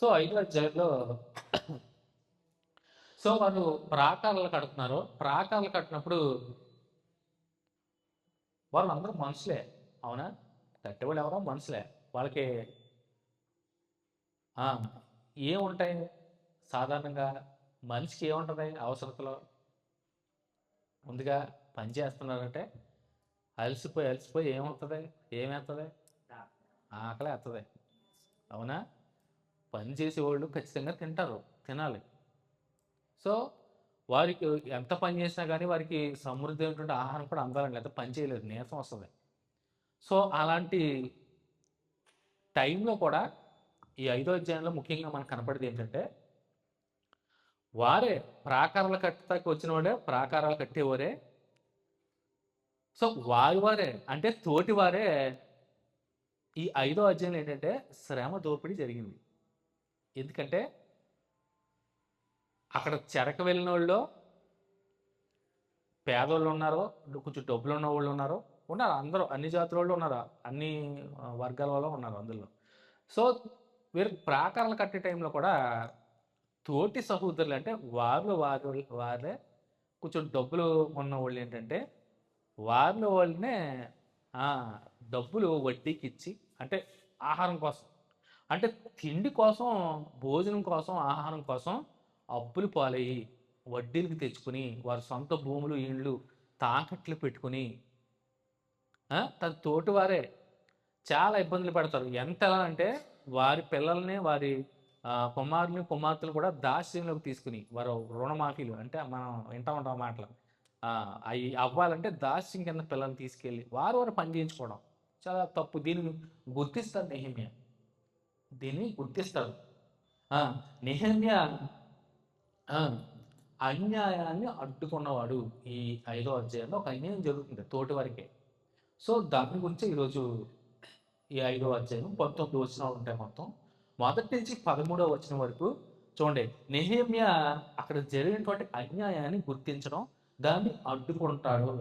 So ఐదో అధ్యాయంలో so వాళ్ళు ప్రాకారాలు కడుతున్నారు. ప్రాకారాలు కట్టినప్పుడు వాళ్ళందరూ మనుషులే. అవునా? కట్టేవాళ్ళు ఎవరో మనుషులే. వాళ్ళకి ఆ! ఏముంటాయి సాధారణంగా మనిషికి ఏముంటది అవసరతలో? ముందుగా పని చేస్తున్నారంటే అలసిపోయి అలసిపోయి ఏమవుతది? ఏమేత్తది? ఆకలేత్తది. అవునా? పని చేసేవాళ్ళు ఖచ్చితంగా తింటారు. తినాలి. సో, వారికి ఎంత పని చేసినా గానీ వారికి సమృద్ధమైనటువంటి ఆహారం కూడా అందాలండి. లేకపోతే పని చేయలేరు. నీరసం వస్తది. సో, అలాంటి టైంలో కూడా ఈ ఐదో అధ్యాయంలో ముఖ్యంగా మనకు కనపడేదేంటంటే, వారే ప్రాకారాలు కట్టడానికి వచ్చినవాడే ప్రాకారాలు కట్టేవారే. సో, వారే అంటే తోటివారే ఈ ఐదో అధ్యాయంలో ఏంటంటే శ్రమ దోపిడీ జరిగింది. ఎందుకంటే అక్కడ చెరకు వెళ్ళినోళ్ళు పేదోళ్ళున్నారు, కొంచెం డబ్బులున్నవాళ్ళున్నారు. ఉన్నారు అందరూ అన్ని జాతులోళ్ళు ఉన్నారు. అన్ని వర్గాల వాళ్ళు ఉన్నారు అందులో. సో, వీరికి ప్రాకారాలు కట్టే టైంలో కూడా తోటి సహోదరులు అంటే వారే కొంచెం డబ్బులు ఉన్నవోళ్ళేంటంటే వాళ్ళనే ఆ! డబ్బులు వడ్డీకిచ్చి అంటే ఆహారం కోసం. అంటే తిండి కోసం, భోజనం కోసం, ఆహారం కోసం అప్పులు పాలయ్యి, వడ్డీలకి తెచ్చుకొని, వారి సొంత భూములు, ఇండ్లు తాకట్లు పెట్టుకొని తన తోటివారే చాలా ఇబ్బందులు పడతారు. ఎంతలా అంటే వారి పిల్లల్ని, వారి కుమారుల్ని, కుమార్తెలు కూడా దాస్యంలోకి తీసుకొని, వారు రుణమాఫీలు అంటే మనం వింటా ఉంటాం మాటలు. అయి అవ్వాలంటే దాస్యం కింద పిల్లల్ని తీసుకెళ్ళి వారు పని చేయించుకోవడం. చాలా తప్పు. దీన్ని గుర్తిస్తాడు నెహెమ్యా. దీన్ని గుర్తిస్తాడు. ఆ! నెహెమ్యా ఆ! అన్యాయాన్ని అడ్డుకున్నవాడు. ఈ ఐదో అధ్యాయంలో ఒక అన్యాయం జరుగుతుంది తోటి వారికే. సో, దాని గురించే ఈరోజు ఈ ఐదో అధ్యాయం 19 వచనాలు ఉంటాయి మొత్తం. మొదటి నుంచి 13 వచనం వరకు చూడండి. నెహెమ్యా అక్కడ జరిగినటువంటి అన్యాయాన్ని గుర్తించడం, దాన్ని అడ్డుకుంటాడు.